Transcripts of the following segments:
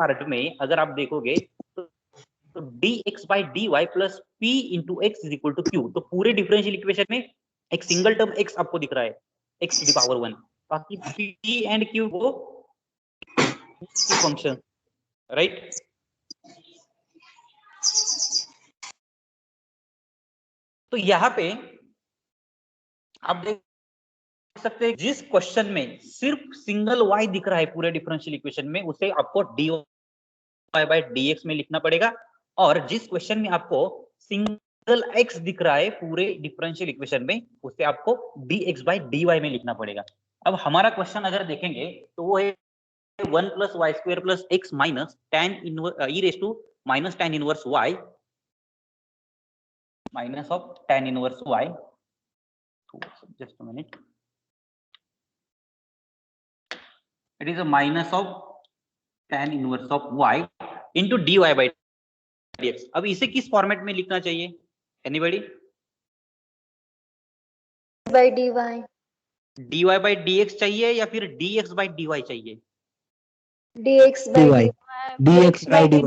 Part में अगर आप देखोगे तो dx by dy plus p into x is equal to Q, तो पूरे डिफरेंशियल इक्वेशन में एक सिंगल टर्म x आपको दिख रहा है, x टू द पावर 1, बाकी p एंड q वो फंक्शन, राइट। तो यहाँ पे आप देख सकते हैं जिस क्वेश्चन में सिर्फ सिंगल y दिख रहा है पूरे डिफरेंशियल इक्वेशन में, उसे आपको dy by dx में लिखना पड़ेगा, और जिस क्वेश्चन में आपको सिंगल x दिख रहा है पूरे डिफरेंशियल इक्वेशन में, उसे आपको dx by dy में लिखना पड़ेगा। अब हमारा क्वेश्चन अगर देखेंगे तो वो है 1 plus Y square plus X minus tan e raise to minus tan inverse y minus of tan inverse y, just a minute, it is a minus of tan inverse of y into dy by dx। अब इसे किस format में लिखना चाहिए, anybody? by dy dy by dx चाहिए या फिर dx by dy चाहिए? dx by dy dx by dy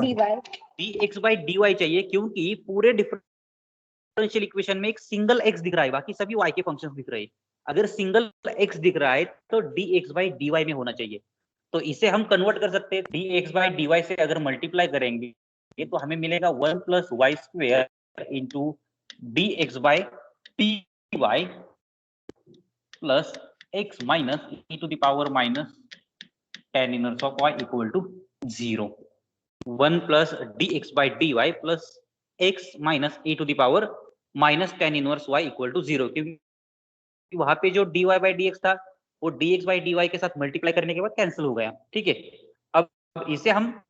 dx by dy चाहिए, क्योंकि पूरे डिफरेंशियल इक्वेशन में एक सिंगल x दिख रहा है, बाकी सभी y के फंक्शंस दिख रहे हैं। अगर सिंगल x दिख रहा है तो dx by dy में होना चाहिए। तो इसे हम कन्वर्ट कर सकते हैं, dx by dy से अगर मल्टीप्लाई करेंगे तो हमें मिलेगा 1 plus Y square into dx by dy plus x minus e to the power minus tan inverse of y equal to 0। 1 plus dx by dy plus x minus e to the power minus tan inverse y equal to 0, क्योंकि वहां पे जो dy by dx था वो dx by dy के साथ multiply करने के बाद कैंसिल हो गया, ठीक है। अब इसे हम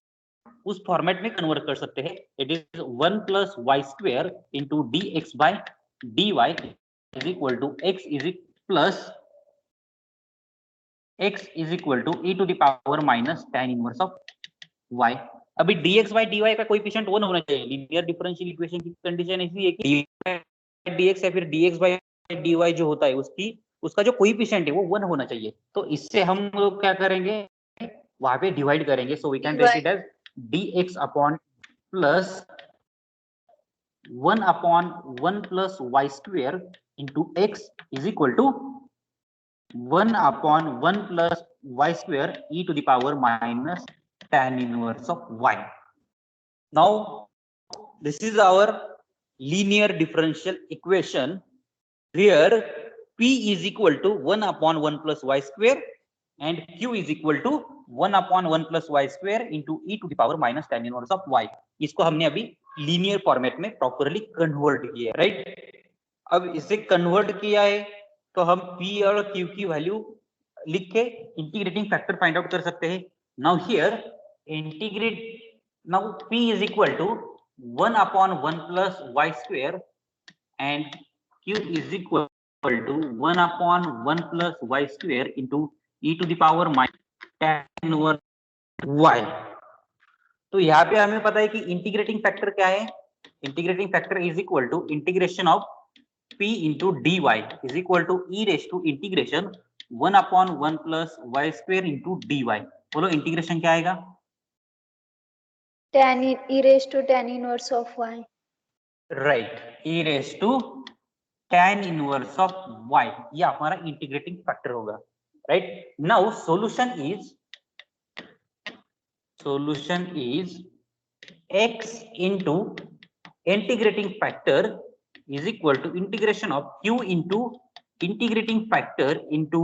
उस फॉर्मेट में कन्वर्ट कर सकते हैं, it is 1 plus Y square into dx by dy is equal to x is plus x is equal to e to the power minus tan inverse of y। अभी dx by dy का coefficient 1 होना चाहिए। Linear differential equation की condition ऐसी है कि dx या फिर dx by dy जो होता है उसका जो कोएफिशिएंट है वो 1 होना चाहिए। तो इससे हम लोग क्या करेंगे, वहां पे डिवाइड करेंगे, so we can write it as dx upon plus 1 upon 1 plus Y square into x is equal to 1 upon 1 plus y square e to the power minus tan inverse of y. Now this is our linear differential equation. Here p is equal to 1 upon 1 plus y square and q is equal to 1 upon 1 plus y square into e to the power minus tan inverse of y. इसको हमने अभी linear format में properly convert किया है, right. अब इसे convert किया है तो हम p और q की वैल्यू लिख के इंटीग्रेटिंग फैक्टर फाइंड आउट कर सकते हैं। Now here integrate, now p is equal to 1 upon 1 plus y square and q is equal to 1 upon 1 plus y square into e to the power minus tan inverse y। तो यहाँ पे हमें पता है कि इंटीग्रेटिंग फैक्टर क्या है, integrating factor is equal to integration of p into dy is equal to e raised to integration 1 upon 1 plus y square into dy। बोलो इंटीग्रेशन क्या आएगा? tan e raised to tan inverse of y, right, e raised to tan inverse of y, ये हमारा integrating factor होगा, right. Now solution is x into integrating factor is equal to integration of q into integrating factor into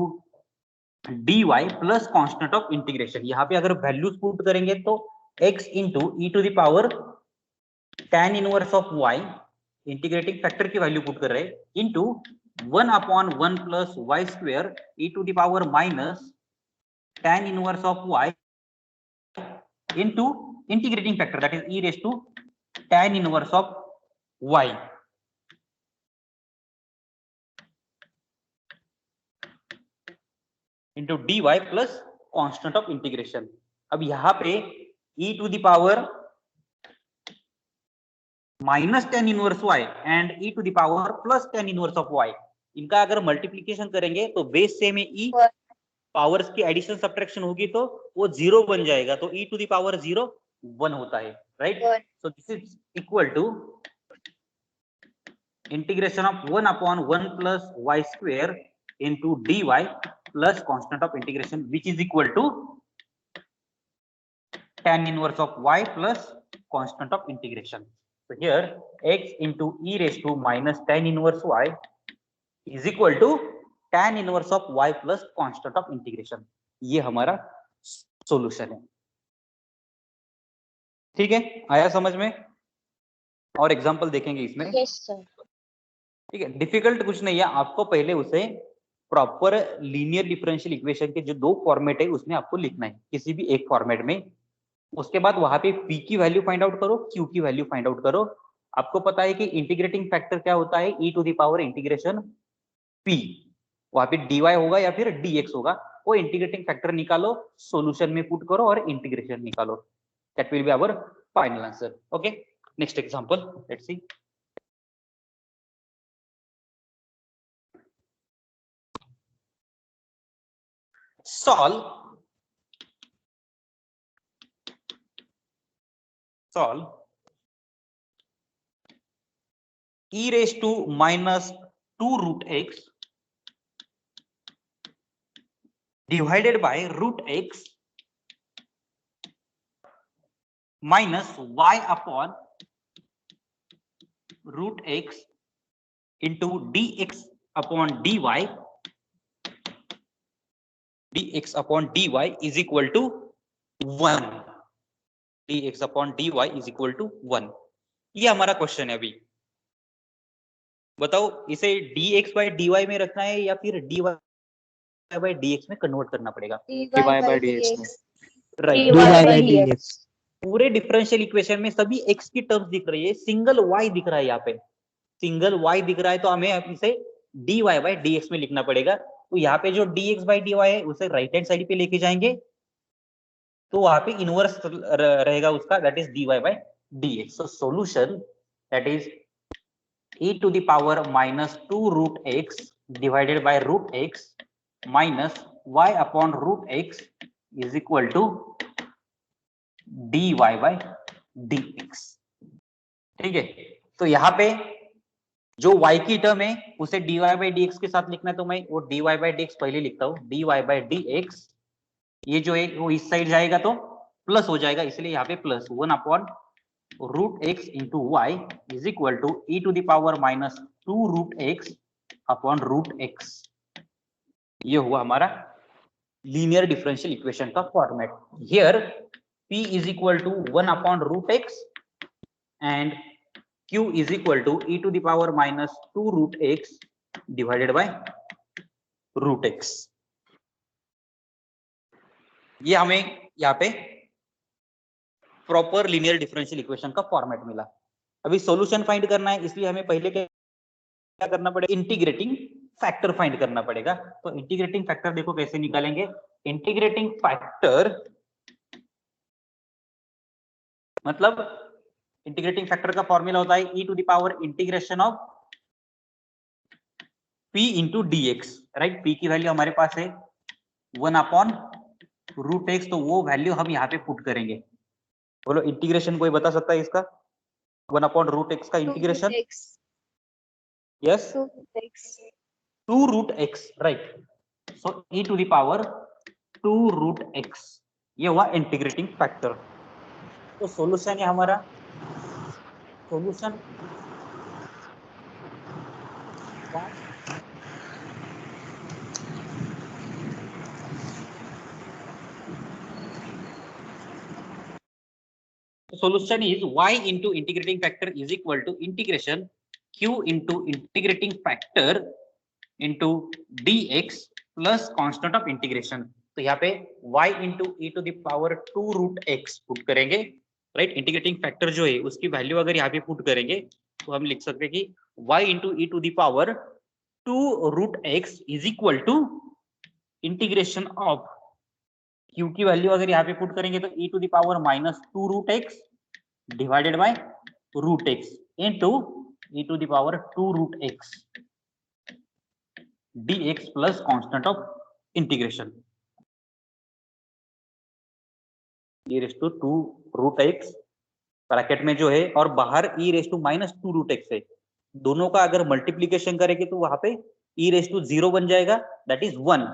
dy plus constant of integration। यहाँ पे अगर values put करेंगे तो x into e to the power tan inverse of y, integrating factor की value put कर रहे हैं, into 1 upon 1 plus y square e to the power minus tan inverse of y into integrating factor that is e raised to tan inverse of y। Into d y plus constant of integration. अब यहाँ पे e to the power minus tan inverse y and e to the power plus tan inverse of y, इनका अगर multiplication करेंगे तो base same है e powers की addition subtraction होगी तो वो 0 बन जाएगा, तो e टू द पावर 0 1 होता है, right. One. So this is equal to integration of 1 upon 1 plus Y square into d y plus constant of integration which is equal to tan inverse of y plus constant of integration. So here x into e raised to minus tan inverse y is equal to tan inverse of y plus constant of integration. ये हमारा solution है। ठीक है, आया समझ में? और example देखेंगे इसमें। Yes, sir. ठीक है, डिफिकल्ट कुछ नहीं है, आपको पहले उसे प्रॉपर लीनियर डिफरेंशियल इक्वेशन के जो दो फॉर्मेट है उसमें आपको लिखना है, किसी भी एक फॉर्मेट में। उसके बाद वहां पे p की वैल्यू फाइंड आउट करो, q की वैल्यू फाइंड आउट करो। आपको पता है कि इंटीग्रेटिंग फैक्टर क्या होता है, e to the power integration p, वहां पे dy होगा या फिर dx होगा, वो इंटीग्रेटिंग फैक्टर निकालो, सॉल्यूशन में पुट करो और इंटीग्रेशन निकालो, that will be our final answer. Okay, next example let's see. solve e raised to minus 2 root x divided by root x minus y upon root x into dx upon dy is equal to 1, dx upon dy is equal to 1। ये हमारा question है। अभी बताओ इसे dx by dy में रखना है या फिर dy by dx में कन्वर्ट करना पड़ेगा? dy by dx. Right, dy by dx. पूरे डिफरेंशियल इक्वेशन में सभी x की टर्म्स दिख रही है, सिंगल y दिख रहा है, यहाँ पे सिंगल y दिख रहा है, तो हमें इसे dy by dx में लिखना पड़ेगा। तो यहाँ पे जो dx by dy है उसे राइट हैंड साइड पे लेके जाएंगे, तो वहां पे इनवर्स रहेगा उसका, that is dy by dx। So solution that is e to the power minus 2 root x divided by root x minus y upon root x is equal to dy by dx। ठीक है, तो यहाँ पे जो y की term है उसे dy by dx के साथ लिखना है, तो मैं वो dy by dx पहले लिखता हूँ, dy by dx, ये जो है वो इस साइड जाएगा तो प्लस हो जाएगा, इसलिए यहाँ पे plus 1 upon root x into y is equal to e to the power minus 2 root x upon root x. ये हुआ हमारा लीनियर डिफरेंशियल इक्वेशन का format. Here p is equal to 1 upon root x and q is equal to e to the power minus 2 root x divided by root x. ये हमें यहाँ पे proper linear differential equation का format मिला। अभी solution find करना है, इसलिए हमें पहले क्या करना पड़ेगा, इंटीग्रेटिंग फैक्टर फाइंड करना पड़ेगा। तो इंटीग्रेटिंग फैक्टर देखो कैसे निकालेंगे। इंटीग्रेटिंग फैक्टर मतलब इंटीग्रेटिंग फैक्टर का फॉर्मूला होता है e to the power integration of p into dx, right. p की वैल्यू हमारे पास है 1 अपॉन रूट एक्स, तो वो वैल्यू हम यहाँ पे पुट करेंगे। बोलो इंटीग्रेशन कोई बता सकता है इसका? 1 अपॉन रूट एक्स का integration? Yes, 2 root x, right. So e to the power 2 root x, ये हुआ इंटीग्रेटिंग फैक्टर। तो सॉल्यूशन है हमारा, solution solution is y into integrating factor is equal to integration q into integrating factor into dx plus constant of integration। तो यहाँ पे y into e to the power 2 root x put करेंगे, right. Integrating factor जो है उसकी value अगर यहाँ पे पुट करेंगे तो हम लिख सकते हैं कि y into e to the power 2 root x is equal to integration of q की वैल्यू अगर यहाँ पे पुट करेंगे तो e to the power minus 2 root x divided by root x into e to the power 2 root x dx plus constant of integration। e raise to 2 root x bracket में जो है, और बाहर e raise to minus 2 root x है। दोनों का अगर multiplication करेंगे तो वहां पे e रेस टू 0 बन जाएगा, that is 1।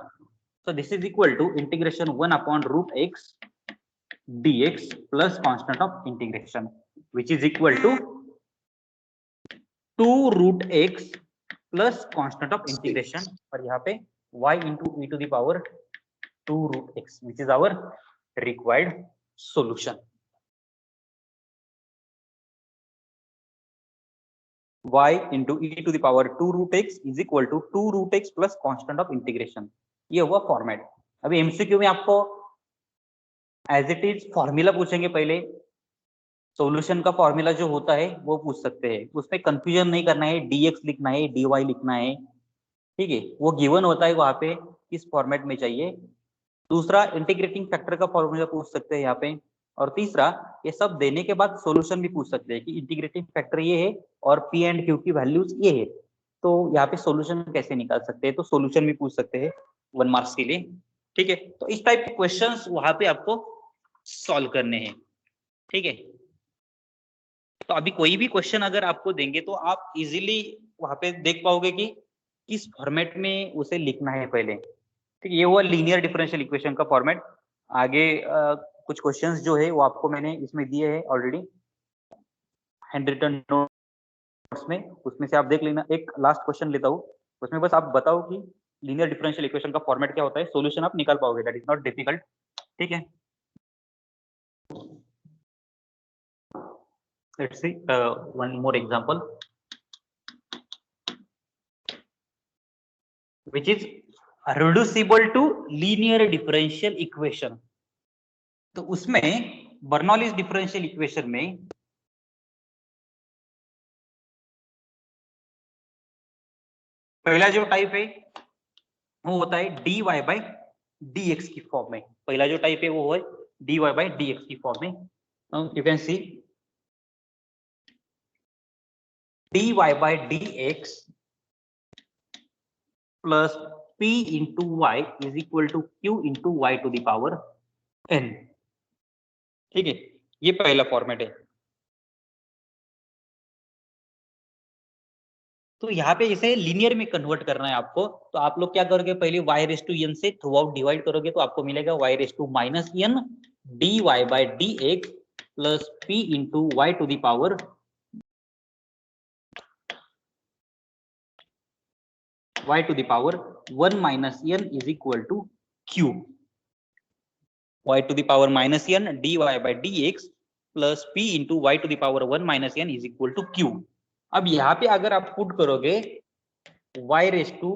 So this is equal to integration 1 upon root x dx plus constant of integration which is equal to 2 root x plus constant of integration, और यहाँ पे y into e to the power 2 root x which is our required solution. Y into e to the power 2 root x is equal to 2 root x plus constant of integration. ये हुआ format. अभी MCQ में आपको as it is formula पूछेंगे, पहले solution का formula जो होता है वो पूछ सकते हैं, उसमें कंफ्यूजन नहीं करना है, dx लिखना है, dy लिखना है, ठीक है, वो गिवन होता है वहां पे किस फॉर्मेट में चाहिए। दूसरा इंटीग्रेटिंग फैक्टर का फॉर्मूला पूछ सकते हैं यहाँ पे, और तीसरा ये सब देने के बाद सॉल्यूशन भी पूछ सकते हैं कि इंटीग्रेटिंग फैक्टर ये है और पी एंड क्यू की वैल्यूज ये है, तो यहाँ पे सॉल्यूशन कैसे निकाल सकते हैं, तो सॉल्यूशन भी पूछ सकते हैं 1 मार्क्स के लिए, ठीक है। तो इस टाइप के क्वेश्चंस वहां पे आपको सॉल्व करने हैं, ठीक है। तो अभी कोई भी क्वेश्चन अगर आपको देंगे तो आप इजीली वहां पे देख पाओगे कि किस फॉर्मेट में उसे लिखना है पहले, ठीक है। ये हुआ लीनियर डिफरेंशियल इक्वेशन का फॉर्मेट। आगे कुछ क्वेश्चंस जो है वो आपको मैंने इसमें दिए हैं ऑलरेडी हैंड रिटन नोट्स में, उसमें से आप देख लेना। एक लास्ट क्वेश्चन लेता हूँ, उसमें बस आप बताओ कि लीनियर डिफरेंशियल इक्वेशन का फॉर्मेट क्या होता है, सॉल्यूशन आप निकाल पाओगे, दैट इज नॉट डिफिकल्ट, ठीक है। Let's see one more example which is reducible to linear differential equation। तो उसमें बर्नौलीज डिफरेंशियल इक्वेशन में पहला जो टाइप है वो होता है dy बाई dx की फॉर्म में। पहला जो टाइप है वो है dy बाई dx की फॉर्म में। You can see dy by dx plus p into y is equal to q into y to the power n, ठीक है। ये पहला फॉर्मेट है। तो यहाँ पे इसे लीनियर में कन्वर्ट करना है आपको, तो आप लोग क्या करोगे, पहले y रेस टू n से थ्रू आउट डिवाइड करोगे तो आपको मिलेगा y raise to minus n dy by dx plus p into y to the power y to the power 1 minus n is equal to q, y to the power minus n dy by dx plus p into y to the power 1 minus n is equal to q। अब यहाँ पे अगर आप put करोगे y raise to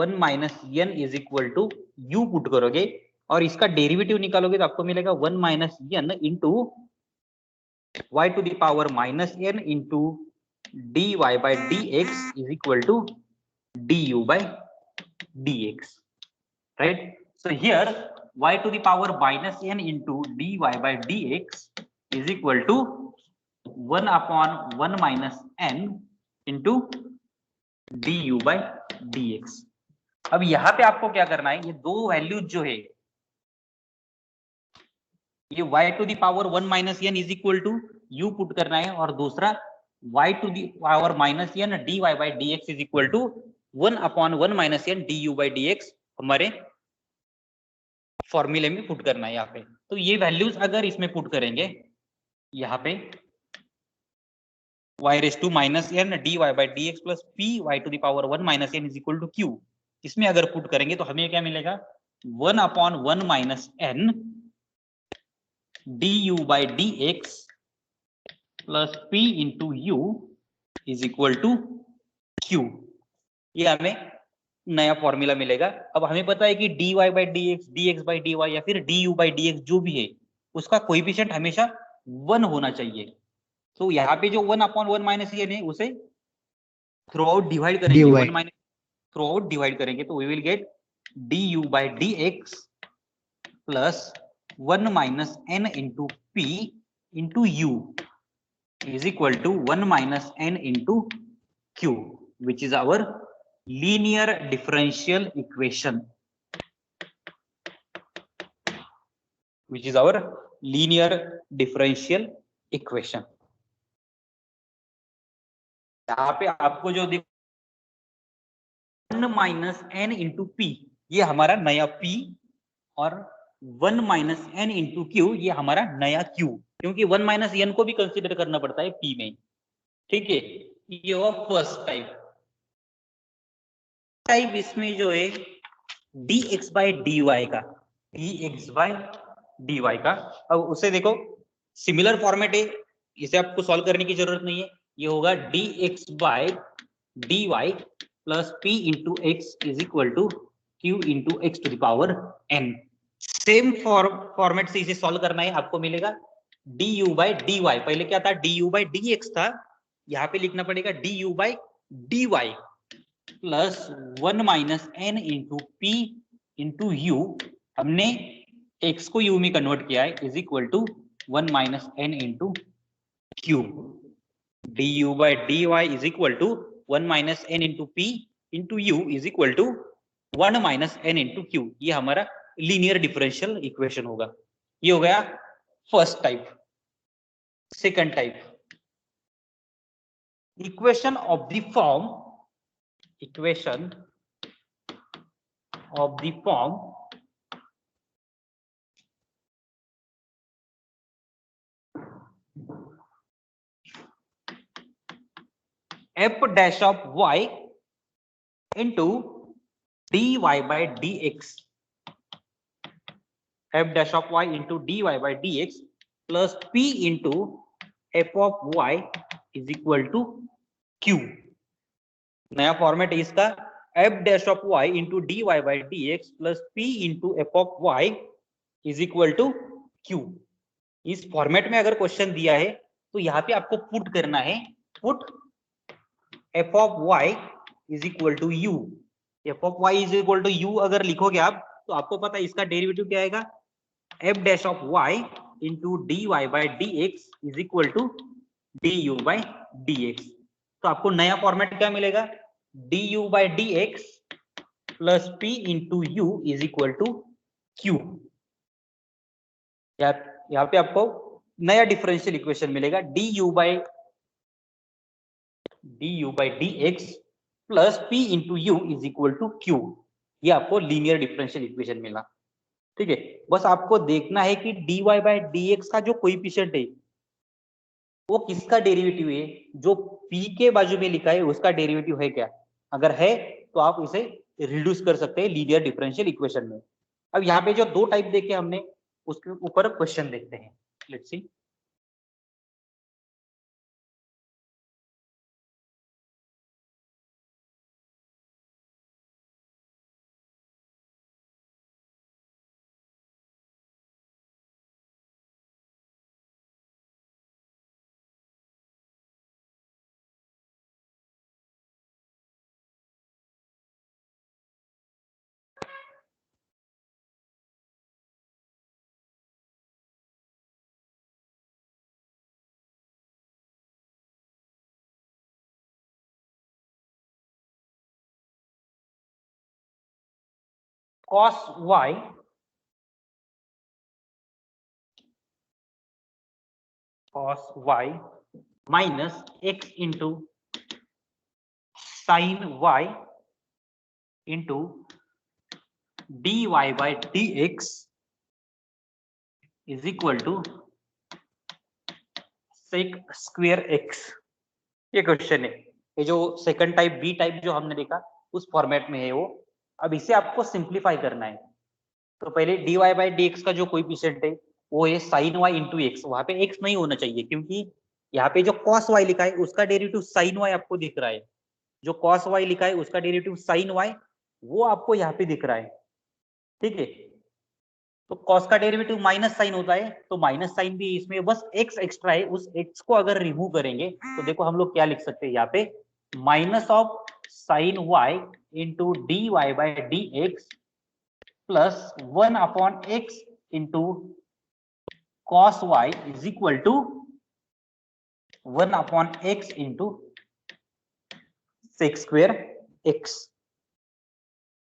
1 minus n is equal to u put करोगे और इसका derivative निकालोगे तो आपको मिलेगा 1 minus n into y to the power minus n into dy by dx is equal to du by dx, right? So here y to the power minus n into dy by dx is equal to 1 upon 1 minus n into du by dx। अब यहाँ पे आपको क्या करना है, ये दो values जो है, ये y to the power 1 minus n is equal to u put करना है, और दूसरा y to the power minus n dy by dx is equal to 1 upon 1 minus n du by dx हमारे फॉर्मूले में पुट करना है यहाँ पे। तो ये वैल्यूज अगर इसमें पुट करेंगे, यहाँ पे y raise to minus n dy by dx plus p y to the power 1 minus n is equal to q, इसमें अगर पुट करेंगे तो हमें क्या मिलेगा, 1 upon 1 minus n du by dx plus p into u is equal to q। ये हमें नया फॉर्मूला मिलेगा। अब हमें पता है कि dy by dx, dx by dy या फिर du बाई dx जो भी है उसका कोएफिशिएंट हमेशा 1 होना चाहिए। तो यहाँ पे जो 1 अपॉन 1 माइनस n है उसे थ्रू आउट डिवाइड करेंगे, 1 माइनस थ्रू आउट डिवाइड करेंगे तो we will get du by dx plus 1 minus n into p into u is equal to 1 minus n into q, which is our linear differential equation, which is our linear differential equation. यहाँ पे आपको जो 1 minus n into P, ये हमारा नया P, और 1 minus n into q, ये हमारा नया Q, क्योंकि 1 माइनस एन को भी कंसिडर करना पड़ता है P में। ठीक है, ये हुआ फर्स्ट टाइप। इसमें जो है dx बाय dy का, dx बाय dy का, अब उसे देखो सिमिलर फॉर्मेट है, इसे आपको सॉल्व करने की जरूरत नहीं है। ये होगा dx by dy plus p into x is equal to q into x to the power n। Same format से इसे सॉल्व करना है, आपको मिलेगा du बाय dy। पहले क्या था, du बाय dx था, यहाँ पे लिखना पड़ेगा du by dy plus 1 minus n into p into u, हमने x को u में कन्वर्ट किया है, is equal to 1 minus n into q. du by dy is equal to 1 minus n into p into u is equal to 1 minus n into q. ये हमारा linear differential equation होगा। ये हो गया first type. Second type, equation of the form f dash of y into dy by dx, f dash of y into dy by dx plus p into f of y is equal to q। नया format है इसका, f dash of y into dy by dx plus p into f of y is equal to q। इस format में अगर question दिया है तो यहाँ पे आपको पुट करना है, put f of y is equal to u। f of y is equal to u अगर लिखोगे आप तो आपको पता है इसका डेरिवेटिव क्या आएगा, f dash of y into dy by dx is equal to du by dx। तो आपको नया फॉर्मेट क्या मिलेगा, du by dx plus p into u is equal to q। यहाँ पे आपको नया डिफरेंशियल इक्वेशन मिलेगा, du by dx plus p into u is equal to q। ये आपको लीनियर डिफरेंशियल इक्वेशन मिला। ठीक है, बस आपको देखना है कि dy बाय dx का जो कोएफिशिएंट है वो किसका डेरिवेटिव है, जो p के बाजू में लिखा है उसका डेरिवेटिव है क्या। अगर है तो आप इसे रिड्यूस कर सकते हैं लीनियर डिफरेंशियल इक्वेशन में। अब यहाँ पे जो दो टाइप देखे हमने उसके ऊपर क्वेश्चन देखते हैं, let's see. cos y minus x into sine y into dy by dx is equal to sec square x। ये क्वेश्चन है, ये जो सेकंड टाइप बी टाइप जो हमने देखा उस फॉर्मेट में है वो। अब इसे आपको सिंप्लीफाई करना है, तो पहले dy बाय dx का जो कोएफिशिएंट है वो है sin y इंटू एक्स। वहां पे x नहीं होना चाहिए क्योंकि यहाँ पे जो cos y लिखा है उसका डेरिवेटिव sin y आपको दिख रहा है, जो cos y लिखा है उसका डेरिवेटिव sin y वो आपको यहाँ पे दिख रहा है। ठीक है, तो cos का डेरिवेटिव माइनस साइन होता है, तो माइनस साइन भी इसमें बस x एक्स्ट्रा है, उस x को अगर रिमूव करेंगे तो देखो हम लोग क्या लिख सकते हैं यहाँ पे, minus of sine y into d y by d x plus 1 upon x into cos y is equal to 1 upon x into sec square x.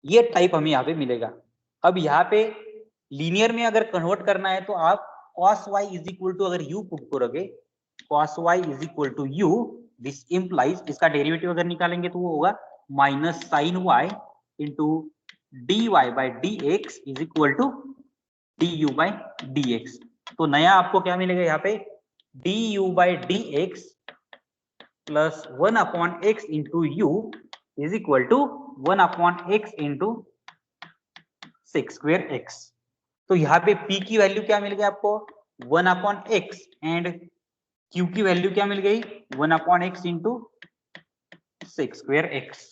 ये टाइप हमें यहाँ पे मिलेगा। अब यहाँ पे लीनियर में अगर कन्वर्ट करना है तो आप cos y is equal to अगर u पुट करोगे cos y is equal to u, this implies, इसका डेरिवेटिव अगर निकालेंगे तो वो होगा minus sine y into dy by dx is equal to du by dx। तो नया आपको क्या मिलेगा यहाँ पे du by dx plus 1 upon x into u is equal to 1 upon x into sec square x। तो यहाँ पे p की वैल्यू क्या मिल गई आपको 1 अपॉन x एंड q की वैल्यू क्या मिल गई 1 upon x into sec square x।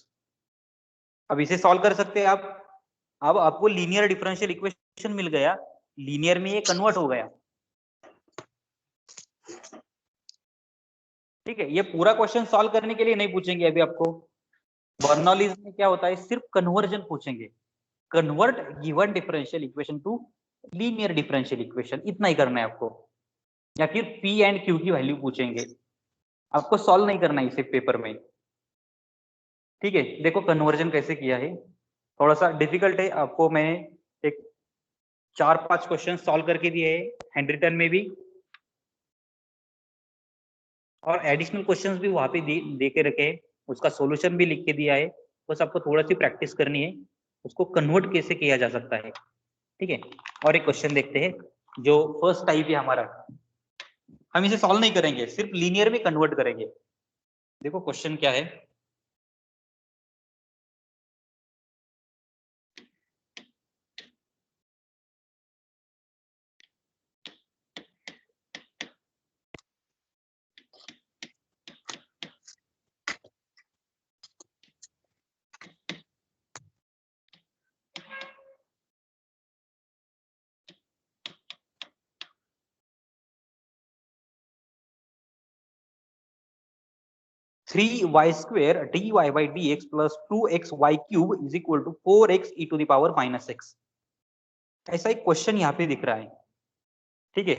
अब इसे सॉल्व कर सकते हैं आप। अब आपको लीनियर डिफरेंशियल इक्वेशन मिल गया, लीनियर में ये कन्वर्ट हो गया। ठीक है, ये पूरा क्वेश्चन सॉल्व करने के लिए नहीं पूछेंगे अभी आपको। बर्नौलीज में क्या होता है, सिर्फ कन्वर्जन पूछेंगे, convert given differential equation two linear differential equation, इतना ही करना है आपको। या फिर p एंड q की वैल्यू पूछेंगे, आपको सॉल्व नहीं करना है इसे पेपर में। ठीक है, देखो कन्वर्जन कैसे किया है, थोड़ा सा डिफिकल्ट है, आपको मैंने एक 4-5 क्वेश्चन सॉल्व करके दिए हैं हैंड रिटन में भी, और एडिशनल क्वेश्चंस भी वहां पे दे के रखे हैं, उसका सॉल्यूशन भी लिख के दिया है। बस आपको थोड़ा सी प्रैक्टिस करनी है, उसको कन्वर्ट कैसे किया जा सकता है। ठीक है, और एक क्वेश्चन देखते हैं जो फर्स्ट टाइप है हमारा। हम इसे सॉल्व नहीं करेंगे, सिर्फ लीनियर में कन्वर्ट करेंगे। देखो क्वेश्चन क्या है, three y square d y by d x plus 2x y cube is equal to 4x e to the power minus x. ऐसा एक क्वेश्चन यहाँ पे दिख रहा है। ठीक है,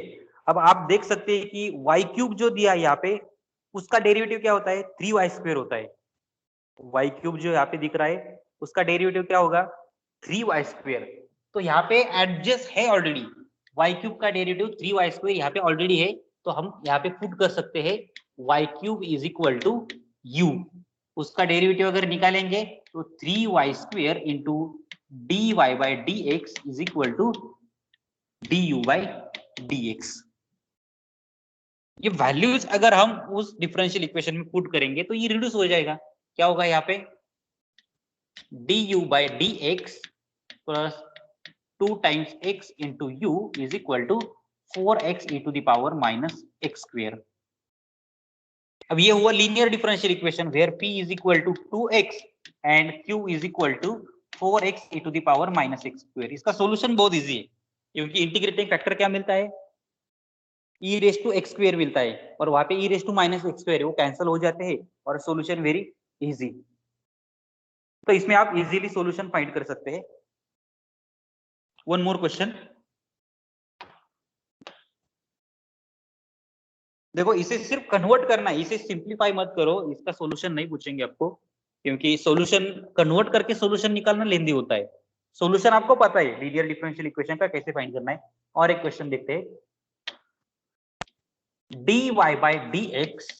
अब आप देख सकते हैं कि वाई क्यूब जो दिया है यहाँ पे, उसका डेरिवेटिव क्या होता है 3y स्क्वेयर होता है। वाई क्यूब जो यहाँ पे दिख रहा है उसका डेरिवेटिव क्या होगा 3y स्क्वेयर। तो यहाँ पे एडजस्ट है ऑलरेडी, वाई क्यूब का डेरिवेटिव 3y स्क्वेयर यहाँ पे ऑलरेडी है, तो हम यहाँ पे पुट कर सकते हैं y cube is equal to u. उसका डेरिवेटिव अगर निकालेंगे तो 3y square into d y by d x is equal to d u by d x. ये वैल्यूज अगर हम उस डिफरेंशियल इक्वेशन में पुट करेंगे तो ये रिड्यूस हो जाएगा। क्या होगा यहाँ पे d u by d x plus 2 times x into u is equal to 4x e to the power minus x square. अब ये हुआ linear differential equation where p is equal to 2x and q is equal to 4x e to the power minus x square. इसका solution बहुत easy है, क्योंकि integrating factor क्या मिलता है e raise to x square मिलता है, और वहां पे e raise to minus x square है, वो कैंसिल हो जाते हैं और सॉल्यूशन वेरी इजी। तो इसमें आप इजीली सॉल्यूशन फाइंड कर सकते हैं। वन मोर क्वेश्चन, देखो इसे सिर्फ कन्वर्ट करना है, इसे सिंप्लीफाई मत करो, इसका सॉल्यूशन नहीं पूछेंगे आपको, क्योंकि सॉल्यूशन कन्वर्ट करके सॉल्यूशन निकालना लेंदी होता है। सॉल्यूशन आपको पता है लीनियर डिफरेंशियल इक्वेशन का कैसे फाइंड करना है। और एक क्वेश्चन देखते हैं, dy by dx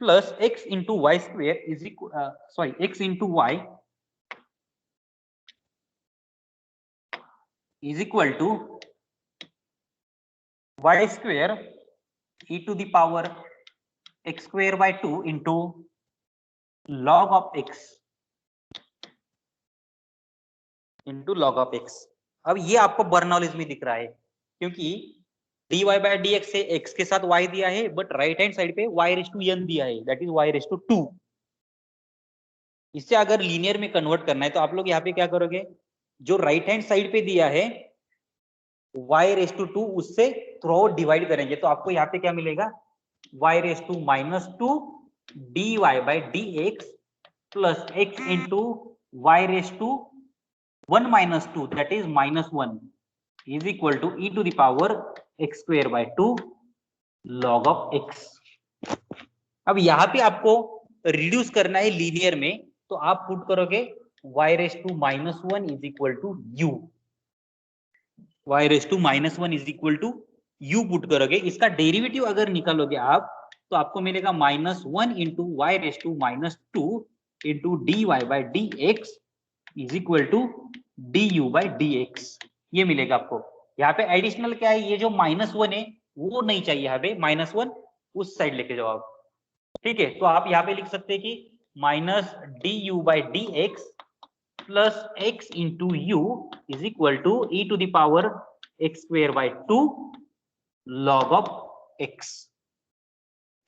plus x into y square is equal x into y is equal to y square e to the power x square by 2 into log of x into log of x। अब ये आपको Bernoulli's में दिख रहा है, क्योंकि dy by dx से x के साथ y दिया है, बट राइट हैंड साइड पे y रेस टू n दिया है, that is y raise to 2। इससे अगर लीनियर में कन्वर्ट करना है तो आप लोग यहाँ पे क्या करोगे, जो राइट हैंड साइड पे दिया है y रेस टू 2 उससे थ्रू आउट डिवाइड करेंगे, तो आपको यहाँ पे क्या मिलेगा y raise to minus 2 dy by dx plus x into y raise to 1 minus 2 that is minus 1 is equal to e to the power x square by 2 log of x। अब यहाँ पे आपको रिड्यूस करना है linear में, तो आप put करोगे y raise to -1 is equal to u, y raise to -1 is equal to u put करोगे, इसका डेरिवेटिव अगर निकालोगे आप तो आपको मिलेगा -1 into y raise to -2 into d y by d x is equal to d u by d x, ये मिलेगा आपको। यहाँ पे एडिशनल क्या है, ये जो -1 है वो नहीं चाहिए, यहाँ पे -1 उस साइड लेके जाओ आप, ठीक है। तो आप यहाँ पे लिख सकते हैं कि minus d u by d x plus x into u is equal to e to the power x square by 2 log of x.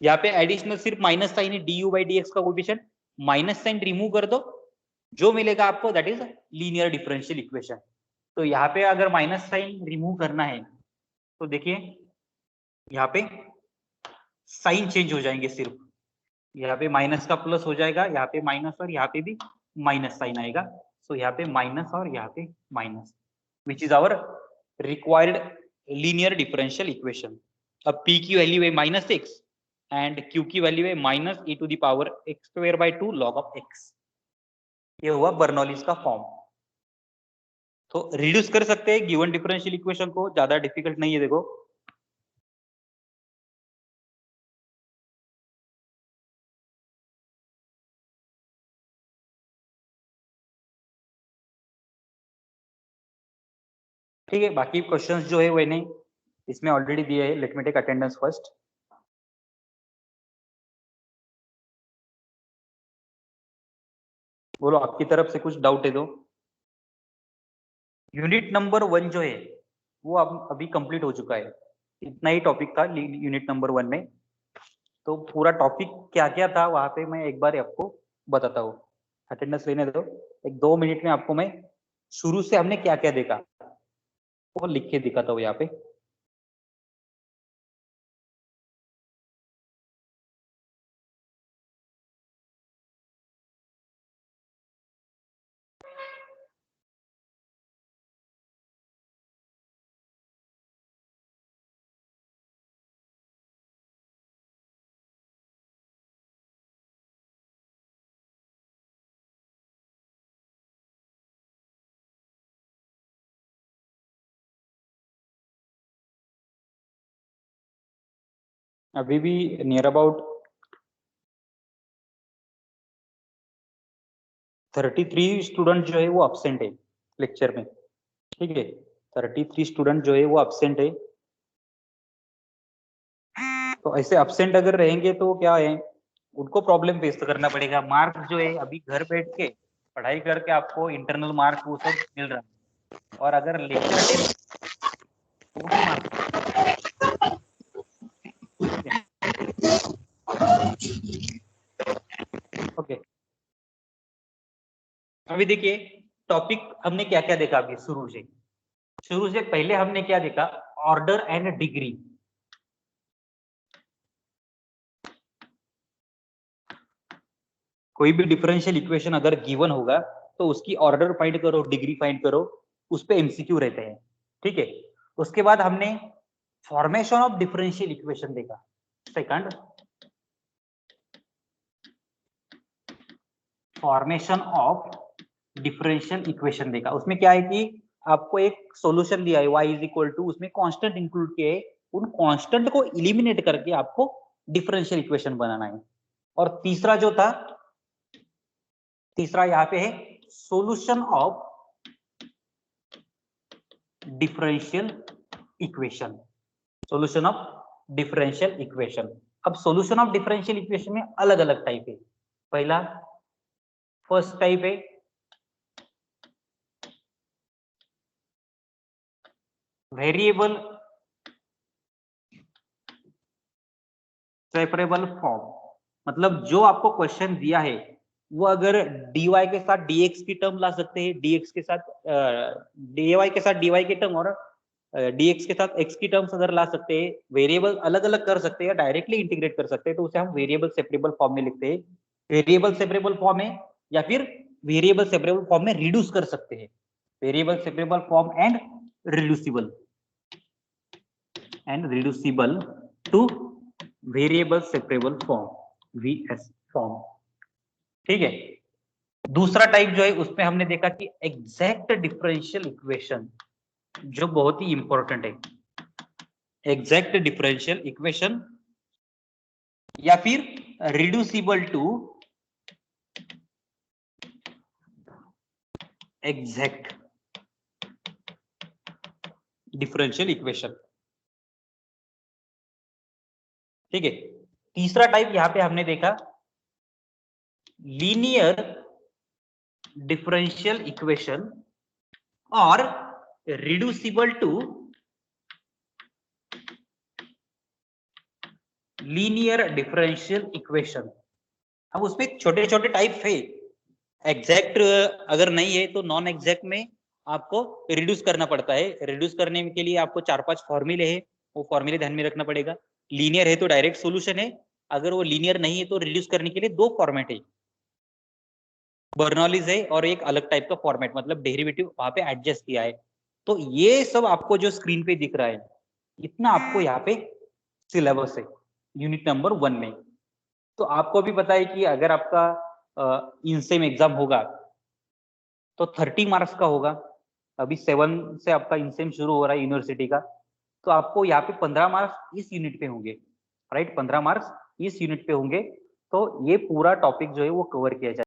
यहाँ पे एडिशनल सिर्फ माइनस साइन है, d u by d x का coefficient, minus sign remove कर दो, जो मिलेगा आपको that is linear differential equation. तो यहाँ पे अगर माइनस साइन रिमूव करना है तो देखिए यहाँ पे साइन चेंज हो जाएंगे, सिर्फ यहाँ पे माइनस का प्लस हो जाएगा, यहाँ पे माइनस और यहाँ पे भी माइनस साइन आएगा। सो यहाँ पे माइनस और यहाँ पे minus, which is our required linear differential equation. अब p की वैल्यू है -x एंड q की वैल्यू है minus e to the power x square by 2 log of x। ये हुआ बर्नौलीज का फॉर्म। तो रिड्यूस कर सकते हैं गिवन डिफरेंशियल इक्वेशन को, ज्यादा डिफिकल्ट नहीं है। देखो ठीक है, बाकी क्वेश्चंस जो है वो नहीं इसमें ऑलरेडी दिए है। Let me take attendance first. बोलो आपकी तरफ से कुछ डाउट है तो। यूनिट नंबर 1 जो है वो अब अभी कंप्लीट हो चुका है, इतना ही टॉपिक था यूनिट नंबर 1 में। तो पूरा टॉपिक क्या क्या था वहां पे मैं एक बार आपको बताता हूँ। अटेंडेंस लेने दो, एक 2 मिनट में आपको मैं शुरू से हमने क्या क्या देखा वो लिख के दिखाता हूँ यहाँ पे। अभी भी नियर अबाउट 33 स्टूडेंट जो है वो अब्सेंट है लेक्चर में, ठीक है। 33 स्टूडेंट जो है वो अब्सेंट है। तो ऐसे अब्सेंट अगर रहेंगे तो क्या है, उनको प्रॉब्लम फेस करना पड़ेगा। मार्क जो है अभी घर बैठ के पढ़ाई करके आपको इंटरनल मार्क वो सब मिल रहा है, और अगर लेक्चर ओके। अभी देखिए टॉपिक हमने क्या क्या देखा अभी शुरू से पहले हमने क्या देखा, ऑर्डर एंड डिग्री। कोई भी डिफरेंशियल इक्वेशन अगर गिवन होगा तो उसकी ऑर्डर फाइंड करो, डिग्री फाइंड करो, उस पे एमसीक्यू रहते हैं, ठीक है। उसके बाद हमने फॉर्मेशन ऑफ डिफरेंशियल इक्वेशन देखा। Second, formation of differential equation देखा। उसमें क्या है कि आपको एक सॉल्यूशन दिया है y इज इक्वल टू, उसमें कांस्टेंट इंक्लूड किए हैं, उन कांस्टेंट को इलिमिनेट करके आपको डिफरेंशियल इक्वेशन बनाना है। और तीसरा जो था, तीसरा यहाँ पे है solution of differential equation, solution of differential equation. अब सॉल्यूशन ऑफ डिफरेंशियल इक्वेशन में अलग अलग टाइप है। पहला फर्स्ट टाइप है वेरिएबल सेपरेबल फॉर्म, मतलब जो आपको क्वेश्चन दिया है वो अगर dy के साथ dx की टर्म ला सकते हैं, dx के साथ dy के साथ dy की टर्म, और dx के साथ x की टर्म्स अगर ला सकते हैं, वेरिएबल अलग अलग कर सकते हैं, डायरेक्टली इंटीग्रेट कर सकते हैं, तो उसे हम वेरिएबल सेपरेबल फॉर्म में लिखते हैं। वेरिएबल सेपरेबल फॉर्म है या फिर वेरिएबल सेपरेबल फॉर्म में रिड्यूस कर सकते हैं। Variable separable form and reducible two variable separable form, VS form, ठीक है। दूसरा टाइप जो है उसमें हमने देखा कि एग्जैक्ट डिफरेंशियल इक्वेशन, जो बहुत ही इंपॉर्टेंट है, एग्जैक्ट डिफरेंशियल इक्वेशन या फिर reducible to exact differential equation. ठीक है, तीसरा टाइप यहां पे हमने देखा लीनियर डिफरेंशियल इक्वेशन और reducible to linear differential equation. अब उसमें छोटे छोटे टाइप है, एग्जैक्ट अगर नहीं है तो नॉन एग्जैक्ट में आपको रिड्यूस करना पड़ता है। रिड्यूस करने के लिए आपको 4-5 फॉर्मूले है, वो फॉर्मूले ध्यान में रखना पड़ेगा। लीनियर है तो डायरेक्ट सॉल्यूशन है, अगर वो लीनियर नहीं है तो रिड्यूस करने के लिए 2 फॉर्मेट है, बर्नौलीज है और एक अलग टाइप का फॉर्मेट, मतलब डेरिवेटिव वहां पे एडजस्ट किया है। तो ये सब आपको जो स्क्रीन पे दिख रहा है, इतना आपको यहाँ पे सिलेबस है यूनिट नंबर 1 में। तो आपको भी पता है कि अगर आपका इनसेम एग्जाम होगा तो 30 मार्क्स का होगा। अभी 7 से आपका इनसेम शुरू हो रहा है यूनिवर्सिटी का, तो आपको यहाँ पे 15 मार्क्स इस यूनिट पे होंगे, राइट, 15 मार्क्स इस यूनिट पे होंगे। तो ये पूरा टॉपिक जो है वो कवर किया जाए।